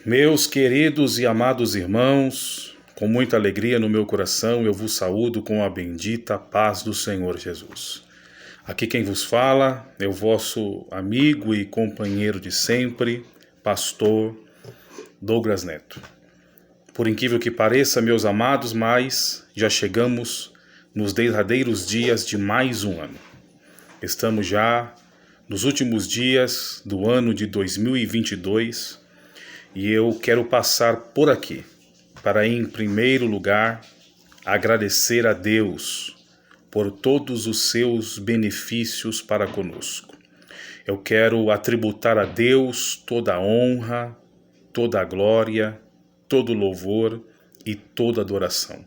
Meus queridos e amados irmãos, com muita alegria no meu coração, eu vos saúdo com a bendita paz do Senhor Jesus. Aqui quem vos fala é o vosso amigo e companheiro de sempre, pastor Douglas Neto. Por incrível que pareça, meus amados, mas já chegamos nos derradeiros dias de mais um ano. Estamos já nos últimos dias do ano de 2022 e eu quero passar por aqui para, em primeiro lugar, agradecer a Deus por todos os seus benefícios para conosco. Eu quero atributar a Deus toda a honra, toda a glória, todo o louvor e toda a adoração.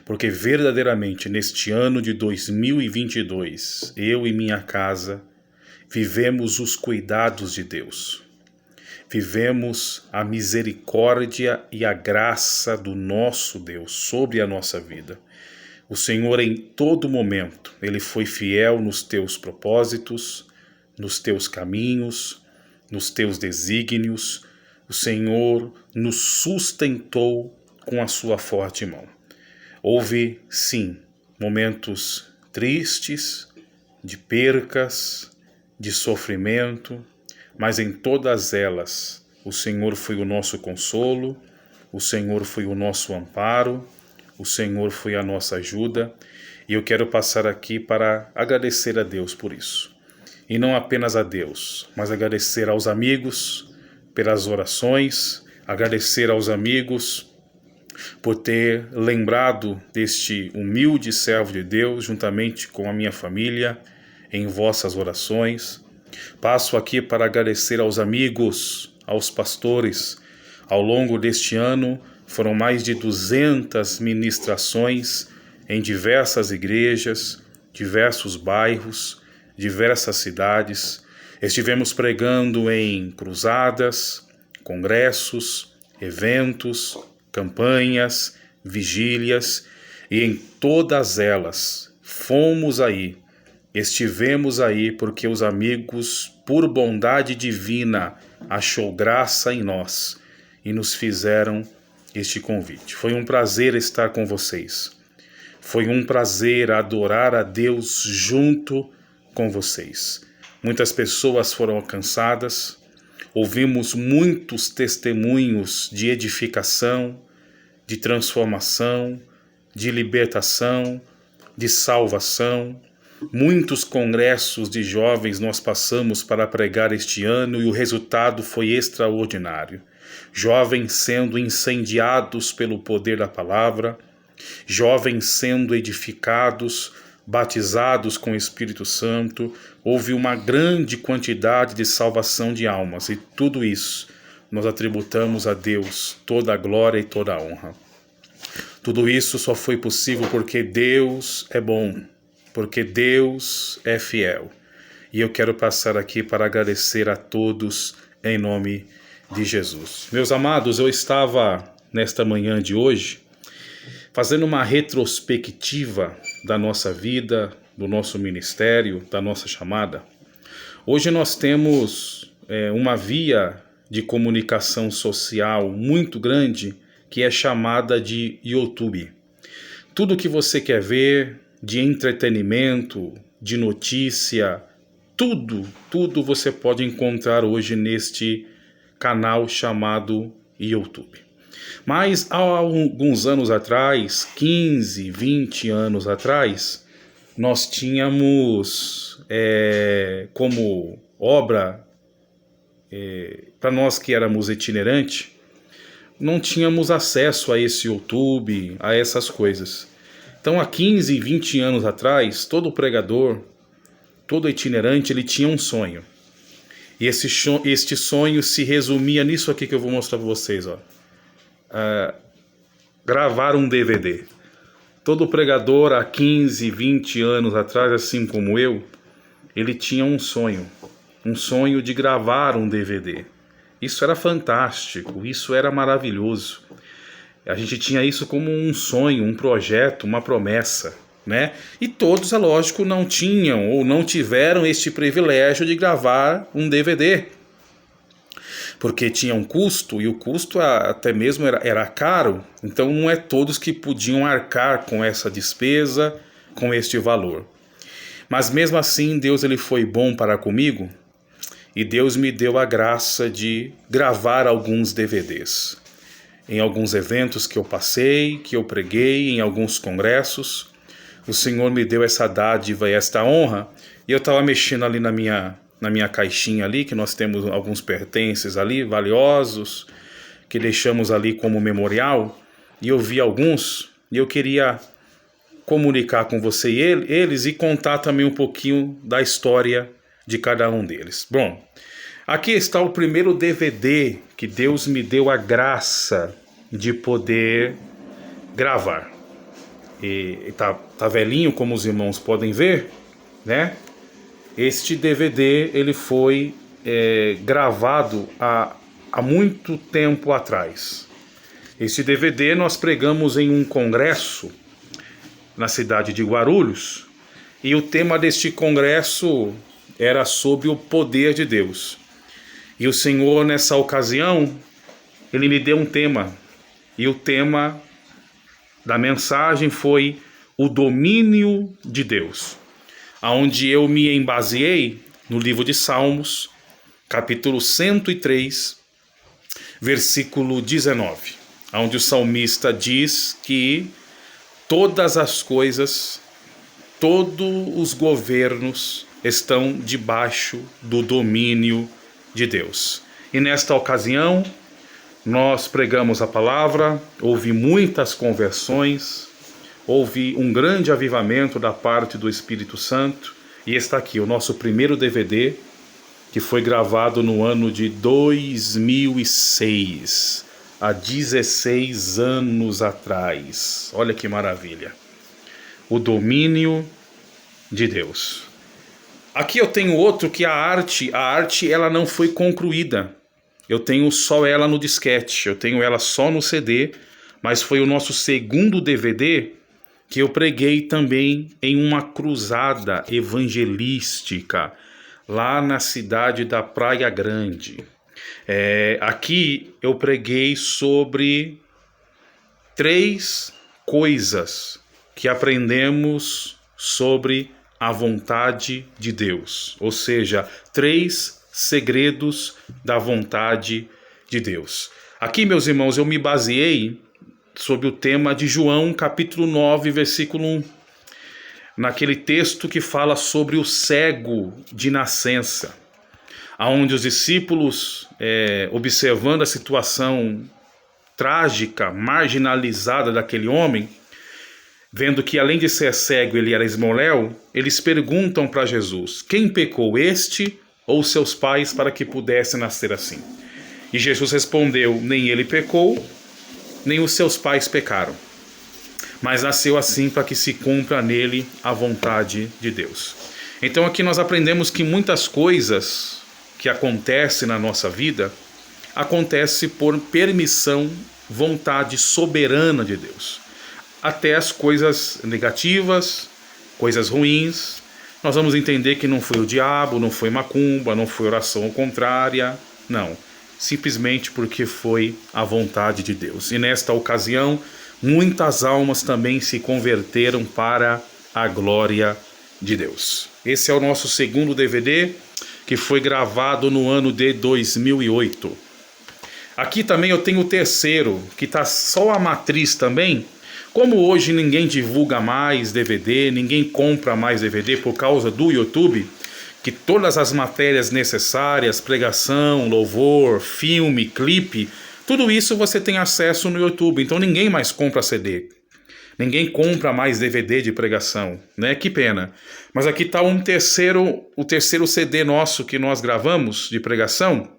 Porque verdadeiramente neste ano de 2022, eu e minha casa vivemos os cuidados de Deus. Vivemos a misericórdia e a graça do nosso Deus sobre a nossa vida. O Senhor em todo momento, Ele foi fiel nos teus propósitos, nos teus caminhos, nos teus desígnios. O Senhor nos sustentou com a sua forte mão. Houve, sim, momentos tristes, de percas, de sofrimento, mas em todas elas o Senhor foi o nosso consolo, o Senhor foi o nosso amparo, o Senhor foi a nossa ajuda, e eu quero passar aqui para agradecer a Deus por isso. E não apenas a Deus, mas agradecer aos amigos pelas orações, agradecer aos amigos por ter lembrado deste humilde servo de Deus, juntamente com a minha família, em vossas orações. Passo aqui para agradecer aos amigos, aos pastores. Ao longo deste ano, foram mais de 200 ministrações em diversas igrejas, diversos bairros, diversas cidades. Estivemos pregando em cruzadas, congressos, eventos, campanhas, vigílias, e em todas elas fomos aí, estivemos aí porque os amigos, por bondade divina, achou graça em nós e nos fizeram este convite. Foi um prazer estar com vocês. Foi um prazer adorar a Deus junto com vocês. Muitas pessoas foram alcançadas. Ouvimos muitos testemunhos de edificação, de transformação, de libertação, de salvação. Muitos congressos de jovens nós passamos para pregar este ano e o resultado foi extraordinário. Jovens sendo incendiados pelo poder da palavra, jovens sendo edificados, batizados com o Espírito Santo. Houve uma grande quantidade de salvação de almas, e tudo isso nós atributamos a Deus toda a glória e toda a honra. Tudo isso só foi possível porque Deus é bom, porque Deus é fiel. E eu quero passar aqui para agradecer a todos em nome de Jesus. Meus amados, eu estava nesta manhã de hoje fazendo uma retrospectiva da nossa vida, do nosso ministério, da nossa chamada. Hoje nós temos uma via de comunicação social muito grande que é chamada de YouTube. Tudo que você quer ver de entretenimento, de notícia, tudo você pode encontrar hoje neste canal chamado YouTube. Mas há alguns anos atrás, 15, 20 anos atrás, nós tínhamos como obra, para nós que éramos itinerantes, não tínhamos acesso a esse YouTube, a essas coisas. Então há 15, 20 anos atrás, todo pregador, todo itinerante, ele tinha um sonho. E este sonho se resumia nisso aqui que eu vou mostrar para vocês, ó. Gravar um DVD. Todo pregador há 15, 20 anos atrás, assim como eu, ele tinha um sonho de gravar um DVD. Isso era fantástico, isso era maravilhoso. A gente tinha isso como um sonho, um projeto, uma promessa, né? E todos, é lógico, não tinham ou não tiveram este privilégio de gravar um DVD. porque tinha um custo, e o custo até mesmo era caro, então não é todos que podiam arcar com essa despesa, com este valor. Mas mesmo assim, Deus ele foi bom para comigo, e Deus me deu a graça de gravar alguns DVDs. Em alguns eventos que eu passei, que eu preguei, em alguns congressos, o Senhor me deu essa dádiva e esta honra, e eu estava mexendo ali na minha caixinha ali, que nós temos alguns pertences ali, valiosos, que deixamos ali como memorial, e eu vi alguns, e eu queria comunicar com você e eles e contar também um pouquinho da história de cada um deles. Bom, aqui está o primeiro DVD que Deus me deu a graça de poder gravar. E tá velhinho, como os irmãos podem ver, né? Este DVD ele foi gravado há muito tempo atrás. Este DVD nós pregamos em um congresso na cidade de Guarulhos, e o tema deste congresso era sobre o poder de Deus. E o Senhor, nessa ocasião, ele me deu um tema, e o tema da mensagem foi o domínio de Deus, aonde eu me embaseei no livro de Salmos, capítulo 103, versículo 19, onde o salmista diz que todas as coisas, todos os governos estão debaixo do domínio de Deus. E nesta ocasião, nós pregamos a palavra, houve muitas conversões, houve um grande avivamento da parte do Espírito Santo, e está aqui o nosso primeiro DVD, que foi gravado no ano de 2006, há 16 anos atrás. Olha que maravilha. O domínio de Deus. Aqui eu tenho outro que a arte ela não foi concluída. Eu tenho só ela no disquete, eu tenho ela só no CD, mas foi o nosso segundo DVD que eu preguei também em uma cruzada evangelística lá na cidade da Praia Grande. Aqui eu preguei sobre 3 coisas que aprendemos sobre a vontade de Deus, ou seja, 3 segredos da vontade de Deus. Aqui, meus irmãos, eu me baseei sobre o tema de João, capítulo 9, versículo 1, naquele texto que fala sobre o cego de nascença, onde os discípulos, observando a situação trágica, marginalizada daquele homem, vendo que além de ser cego ele era esmoléu, eles perguntam para Jesus: quem pecou, este ou seus pais, para que pudesse nascer assim? E Jesus respondeu: nem ele pecou, nem os seus pais pecaram, mas nasceu assim para que se cumpra nele a vontade de Deus. Então aqui nós aprendemos que muitas coisas que acontecem na nossa vida acontecem por permissão, vontade soberana de Deus. Até as coisas negativas, coisas ruins, nós vamos entender que não foi o diabo, não foi macumba, não foi oração contrária, não. Simplesmente porque foi a vontade de Deus. E nesta ocasião, muitas almas também se converteram para a glória de Deus. Esse é o nosso segundo DVD, que foi gravado no ano de 2008. Aqui também eu tenho o terceiro, que está só a matriz também. Como hoje ninguém divulga mais DVD, ninguém compra mais DVD por causa do YouTube, que todas as matérias necessárias, pregação, louvor, filme, clipe, tudo isso você tem acesso no YouTube. Então ninguém mais compra CD. Ninguém compra mais DVD de pregação, né? Que pena. Mas aqui está o terceiro CD nosso que nós gravamos de pregação,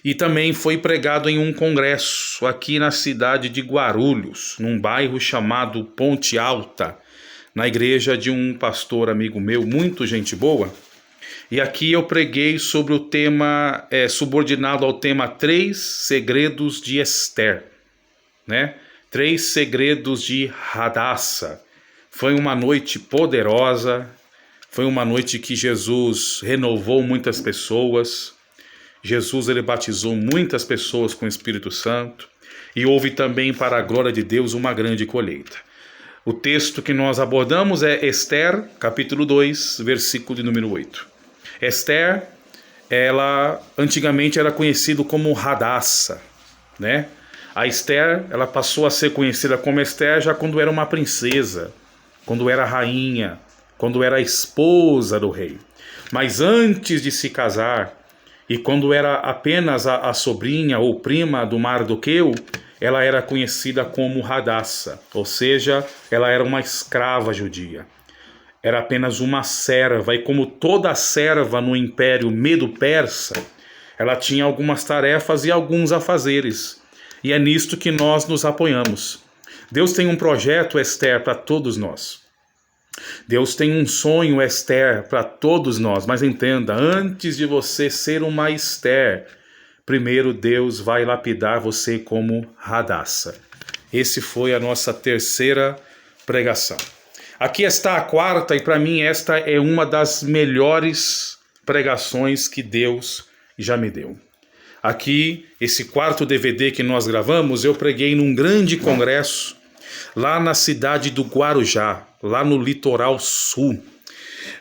e também foi pregado em um congresso aqui na cidade de Guarulhos, num bairro chamado Ponte Alta, na igreja de um pastor amigo meu, muito gente boa. E aqui eu preguei sobre o tema, subordinado ao tema 3 segredos de Esther, né? 3 segredos de Hadassah. Foi uma noite poderosa, foi uma noite que Jesus renovou muitas pessoas. Jesus ele batizou muitas pessoas com o Espírito Santo e houve também, para a glória de Deus, uma grande colheita. O texto que nós abordamos é Esther, capítulo 2, versículo de número 8. Esther, ela antigamente era conhecida como Hadassa, né? A Esther, ela passou a ser conhecida como Esther já quando era uma princesa, quando era rainha, quando era esposa do rei. Mas antes de se casar, e quando era apenas a sobrinha ou prima do Mardoqueu, ela era conhecida como Hadassa, ou seja, ela era uma escrava judia. Era apenas uma serva, e como toda serva no Império Medo-Persa, ela tinha algumas tarefas e alguns afazeres. E é nisto que nós nos apoiamos. Deus tem um projeto, Esther, para todos nós. Deus tem um sonho, Esther, para todos nós. Mas entenda, antes de você ser uma Esther, primeiro Deus vai lapidar você como Hadassa. Esse foi a nossa terceira pregação. Aqui está a quarta, e para mim esta é uma das melhores pregações que Deus já me deu. Aqui, esse quarto DVD que nós gravamos, eu preguei num grande congresso lá na cidade do Guarujá, lá no litoral sul,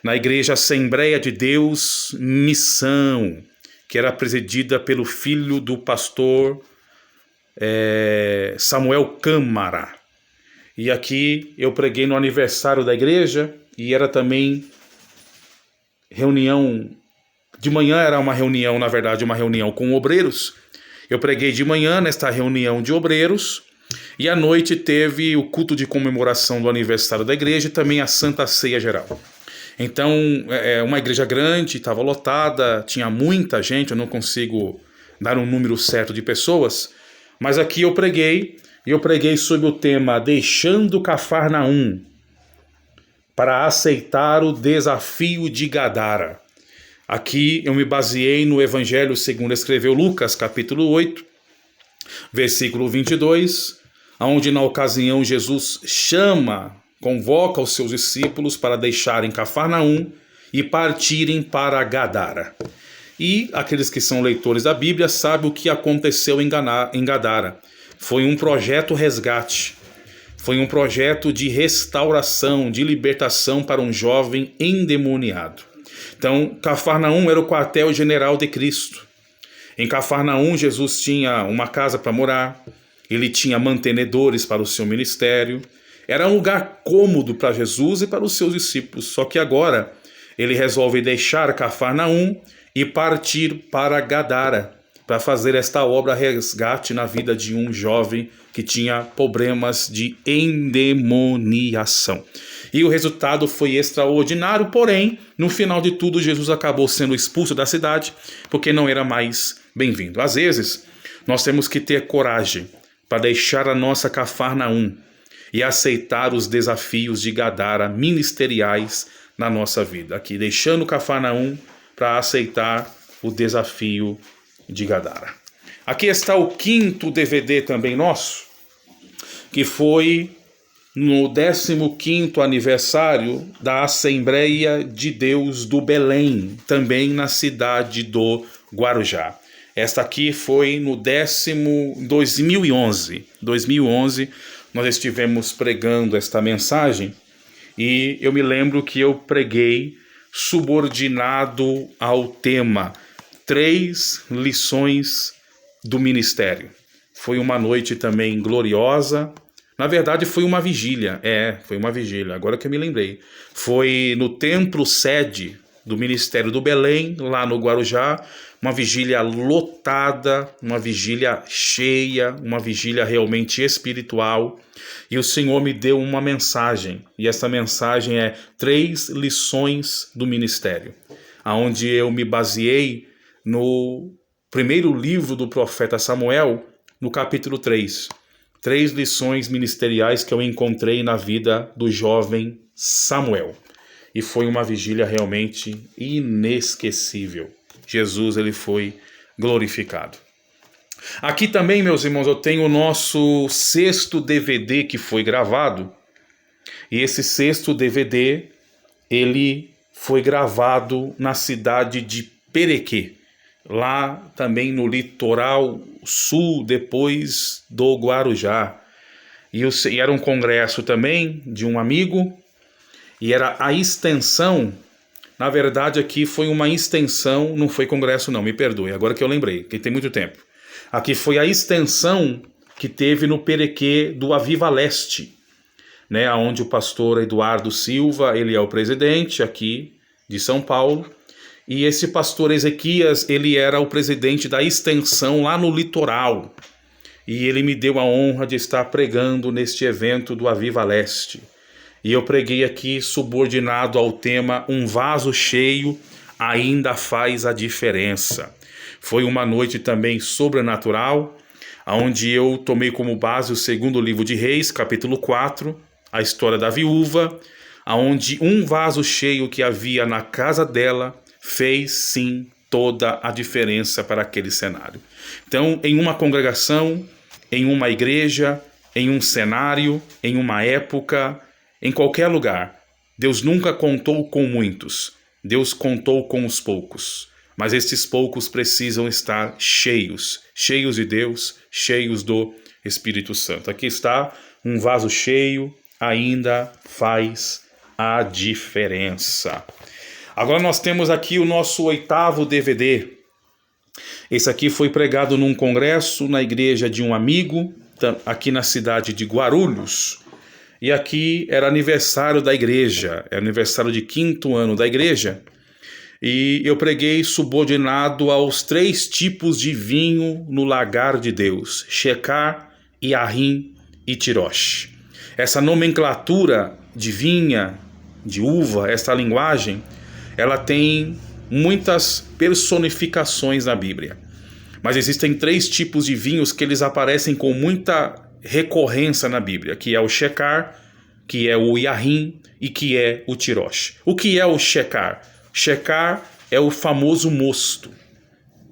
na igreja Assembleia de Deus Missão, que era presidida pelo filho do pastor Samuel Câmara. E aqui eu preguei no aniversário da igreja e era também reunião. De manhã era uma reunião, na verdade, uma reunião com obreiros. Eu preguei de manhã nesta reunião de obreiros e à noite teve o culto de comemoração do aniversário da igreja e também a Santa Ceia Geral. Então, uma igreja grande, estava lotada, tinha muita gente, eu não consigo dar um número certo de pessoas, mas aqui eu preguei sobre o tema Deixando Cafarnaum para aceitar o desafio de Gadara. Aqui eu me baseei no Evangelho segundo escreveu Lucas, capítulo 8, versículo 22, onde na ocasião Jesus convoca os seus discípulos para deixarem Cafarnaum e partirem para Gadara. E aqueles que são leitores da Bíblia sabem o que aconteceu em Gadara. Foi um projeto resgate, foi um projeto de restauração, de libertação para um jovem endemoniado. Então, Cafarnaum era o quartel-general de Cristo. Em Cafarnaum, Jesus tinha uma casa para morar, ele tinha mantenedores para o seu ministério. Era um lugar cômodo para Jesus e para os seus discípulos. Só que agora ele resolve deixar Cafarnaum e partir para Gadara, para fazer esta obra resgate na vida de um jovem que tinha problemas de endemoniação. E o resultado foi extraordinário, porém, no final de tudo, Jesus acabou sendo expulso da cidade, porque não era mais bem-vindo. Às vezes, nós temos que ter coragem para deixar a nossa Cafarnaum e aceitar os desafios de Gadara ministeriais na nossa vida. Aqui, deixando Cafarnaum para aceitar o desafio de Gadara. Aqui está o quinto DVD também nosso, que foi no 15º aniversário da Assembleia de Deus do Belém, também na cidade do Guarujá. Esta aqui foi no 2011. 2011 nós estivemos pregando esta mensagem e eu me lembro que eu preguei subordinado ao tema 3 lições do ministério. Foi uma noite também gloriosa. Na verdade, foi uma vigília. Foi uma vigília, agora que eu me lembrei. Foi no templo sede do Ministério do Belém, lá no Guarujá, uma vigília lotada, uma vigília cheia, uma vigília realmente espiritual. E o Senhor me deu uma mensagem, e essa mensagem é 3 lições do ministério, onde eu me baseei no primeiro livro do profeta Samuel, no capítulo 3. 3 lições ministeriais que eu encontrei na vida do jovem Samuel. E foi uma vigília realmente inesquecível. Jesus, ele foi glorificado. Aqui também, meus irmãos, eu tenho o nosso 6º DVD que foi gravado. E esse 6º DVD, ele foi gravado na cidade de Perequê, lá também no litoral sul, depois do Guarujá. E era um congresso também de um amigo, e era a extensão. Na verdade, aqui foi uma extensão, não foi congresso não, me perdoe, agora que eu lembrei, que tem muito tempo. Aqui foi a extensão que teve no Perequê do Aviva Leste, né, onde o pastor Eduardo Silva, ele é o presidente aqui de São Paulo, e esse pastor Ezequias, ele era o presidente da extensão lá no litoral, e ele me deu a honra de estar pregando neste evento do Aviva Leste. E eu preguei aqui subordinado ao tema "Um vaso cheio ainda faz a diferença". Foi uma noite também sobrenatural, onde eu tomei como base o segundo livro de Reis, capítulo 4, a história da viúva, onde um vaso cheio que havia na casa dela fez sim toda a diferença para aquele cenário. Então, em uma congregação, em uma igreja, em um cenário, em uma época, em qualquer lugar, Deus nunca contou com muitos, Deus contou com os poucos. Mas estes poucos precisam estar cheios de Deus, cheios do Espírito Santo. Aqui está, um vaso cheio ainda faz a diferença. Agora nós temos aqui o nosso 8º DVD. Esse aqui foi pregado num congresso na igreja de um amigo, aqui na cidade de Guarulhos. E aqui era aniversário da igreja, é aniversário de 5º ano da igreja. E eu preguei subordinado aos 3 tipos de vinho no lagar de Deus: Shecar, Yahim e Tirosh. Essa nomenclatura de vinha, de uva, essa linguagem, ela tem muitas personificações na Bíblia. Mas existem 3 tipos de vinhos que eles aparecem com muita recorrência na Bíblia, que é o Shecar, que é o Yahim e que é o Tirosh. O que é o Shecar? Shecar é o famoso mosto.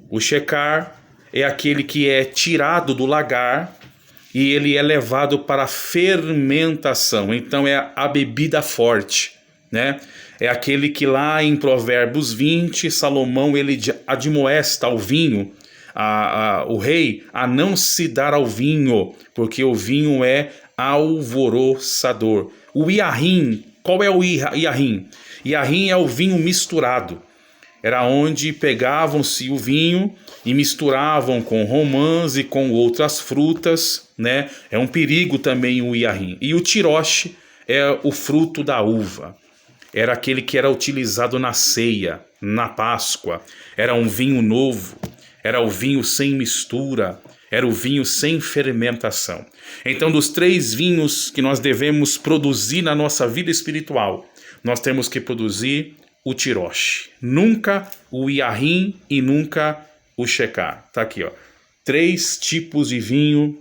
O Shecar é aquele que é tirado do lagar e ele é levado para fermentação. Então é a bebida forte, né? É aquele que lá em Provérbios 20, Salomão ele admoesta ao vinho, o rei, a não se dar ao vinho, porque o vinho é alvoroçador. O Yahim, qual é o Yahim? Yahim é o vinho misturado. Era onde pegavam-se o vinho e misturavam com romãs e com outras frutas, né? É um perigo também o Yahim. E o Tirosh é o fruto da uva. Era aquele que era utilizado na ceia, na Páscoa. Era um vinho novo, era o vinho sem mistura, era o vinho sem fermentação. Então, dos 3 vinhos que nós devemos produzir na nossa vida espiritual, nós temos que produzir o Tirosh. Nunca o Yahim e nunca o Shecar. Tá aqui, ó. 3 tipos de vinho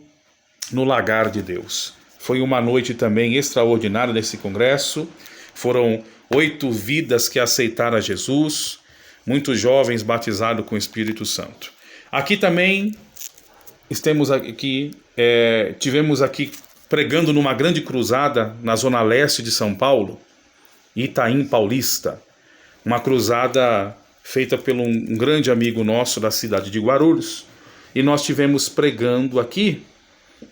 no lagar de Deus. Foi uma noite também extraordinária nesse congresso. Foram 8 vidas que aceitaram a Jesus, muitos jovens batizados com o Espírito Santo. Aqui também tivemos aqui pregando numa grande cruzada na zona leste de São Paulo, Itaim Paulista, uma cruzada feita por um grande amigo nosso da cidade de Guarulhos, e nós tivemos pregando aqui.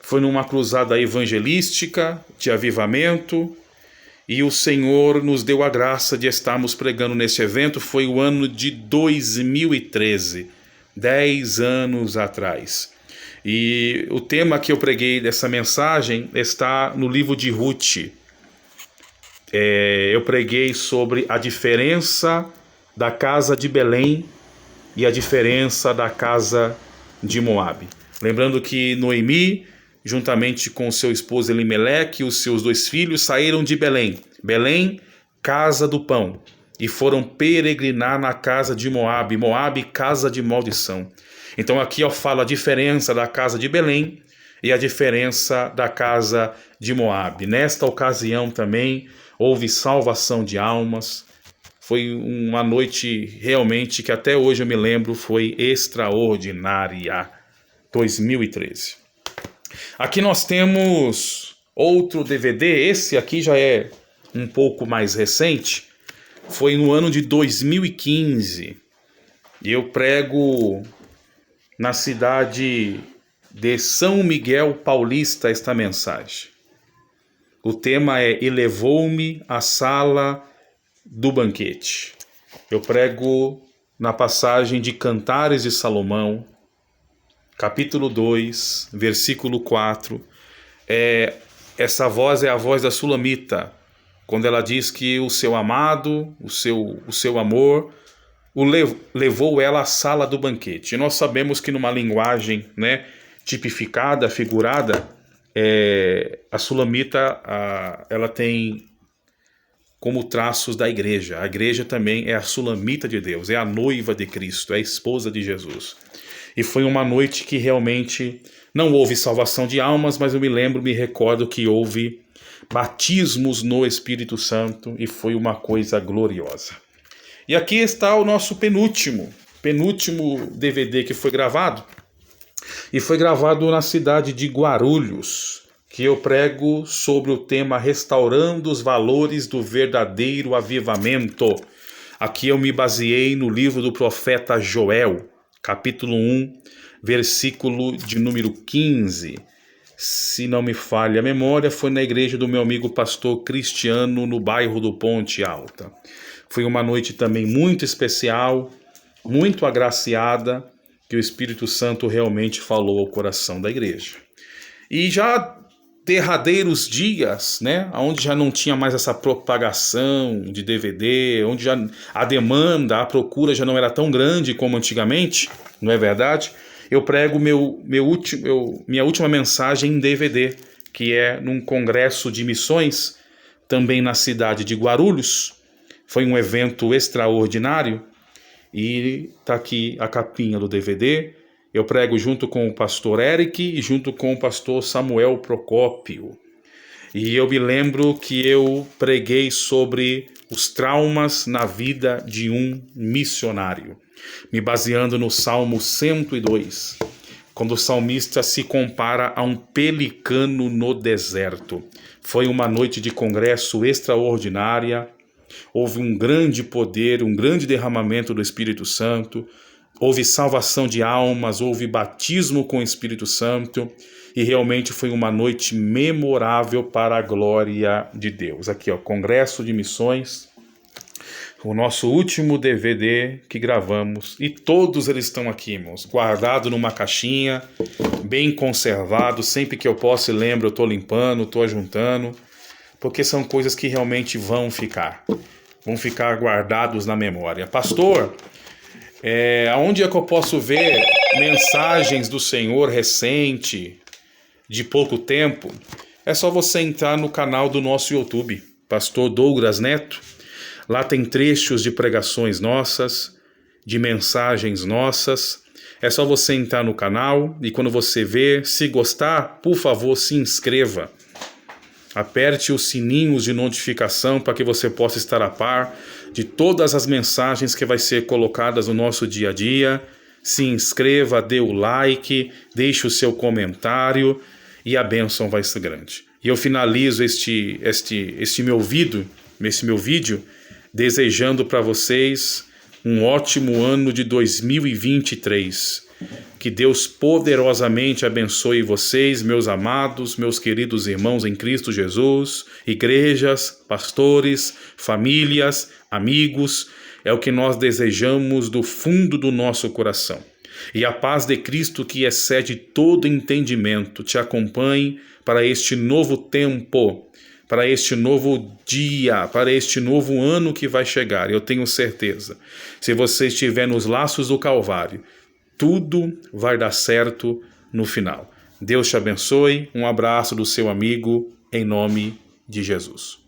Foi numa cruzada evangelística, de avivamento, e o Senhor nos deu a graça de estarmos pregando nesse evento. Foi o ano de 2013, 10 anos atrás. E o tema que eu preguei dessa mensagem está no livro de Ruth. Eu preguei sobre a diferença da casa de Belém e a diferença da casa de Moabe. Lembrando que Noemi, juntamente com seu esposo Elimeleque e os seus 2 filhos, saíram de Belém. Belém, casa do pão, e foram peregrinar na casa de Moabe. Moabe, casa de maldição. Então aqui eu falo a diferença da casa de Belém e a diferença da casa de Moabe. Nesta ocasião também houve salvação de almas. Foi uma noite realmente que até hoje eu me lembro, foi extraordinária. 2013. Aqui nós temos outro DVD, esse aqui já é um pouco mais recente, foi no ano de 2015. E eu prego na cidade de São Miguel Paulista esta mensagem. O tema é Elevou-me à sala do banquete. Eu prego na passagem de Cantares de Salomão, capítulo 2, versículo 4. Essa voz é a voz da Sulamita, quando ela diz que o seu amado, o seu amor, levou ela à sala do banquete. E nós sabemos que numa linguagem, tipificada, figurada, a Sulamita ela tem como traços da igreja. A igreja também é a Sulamita de Deus, é a noiva de Cristo, é a esposa de Jesus. E foi uma noite que realmente não houve salvação de almas, mas eu me recordo que houve batismos no Espírito Santo e foi uma coisa gloriosa. E aqui está o nosso penúltimo DVD que foi gravado. E foi gravado na cidade de Guarulhos, que eu prego sobre o tema Restaurando os Valores do Verdadeiro Avivamento. Aqui eu me baseei no livro do profeta Joel, capítulo 1, versículo de número 15. Se não me falha a memória, foi na igreja do meu amigo pastor Cristiano, no bairro do Ponte Alta. Foi uma noite também muito especial, muito agraciada, que o Espírito Santo realmente falou ao coração da igreja. E já derradeiros dias, onde já não tinha mais essa propagação de DVD, onde já a demanda, a procura já não era tão grande como antigamente, não é verdade? Eu prego minha última mensagem em DVD, que é num congresso de missões, também na cidade de Guarulhos. Foi um evento extraordinário e está aqui a capinha do DVD. Eu prego junto com o pastor Eric e junto com o pastor Samuel Procópio. E eu me lembro que eu preguei sobre os traumas na vida de um missionário, me baseando no Salmo 102, quando o salmista se compara a um pelicano no deserto. Foi uma noite de congresso extraordinária, houve um grande poder, um grande derramamento do Espírito Santo, houve salvação de almas, houve batismo com o Espírito Santo, e realmente foi uma noite memorável para a glória de Deus. Aqui, Congresso de Missões, o nosso último DVD que gravamos, e todos eles estão aqui, irmãos, guardado numa caixinha, bem conservado. Sempre que eu posso e lembro, eu estou limpando, estou ajuntando, porque são coisas que realmente vão ficar guardados na memória. Pastor, aonde é que eu posso ver mensagens do Senhor recente, de pouco tempo? É só você entrar no canal do nosso YouTube, Pastor Douglas Neto. Lá tem trechos de pregações nossas, de mensagens nossas. É só você entrar no canal e quando você ver, se gostar, por favor, se inscreva. Aperte os sininhos de notificação para que você possa estar a par de todas as mensagens que vai ser colocadas no nosso dia a dia. Se inscreva, dê o like, deixe o seu comentário e a bênção vai ser grande. E eu finalizo este meu vídeo desejando para vocês um ótimo ano de 2023. Que Deus poderosamente abençoe vocês, meus amados, meus queridos irmãos em Cristo Jesus, igrejas, pastores, famílias, amigos. É o que nós desejamos do fundo do nosso coração. E a paz de Cristo, que excede todo entendimento, te acompanhe para este novo tempo, para este novo dia, para este novo ano que vai chegar. Eu tenho certeza, se você estiver nos laços do Calvário, tudo vai dar certo no final. Deus te abençoe. Um abraço do seu amigo, em nome de Jesus.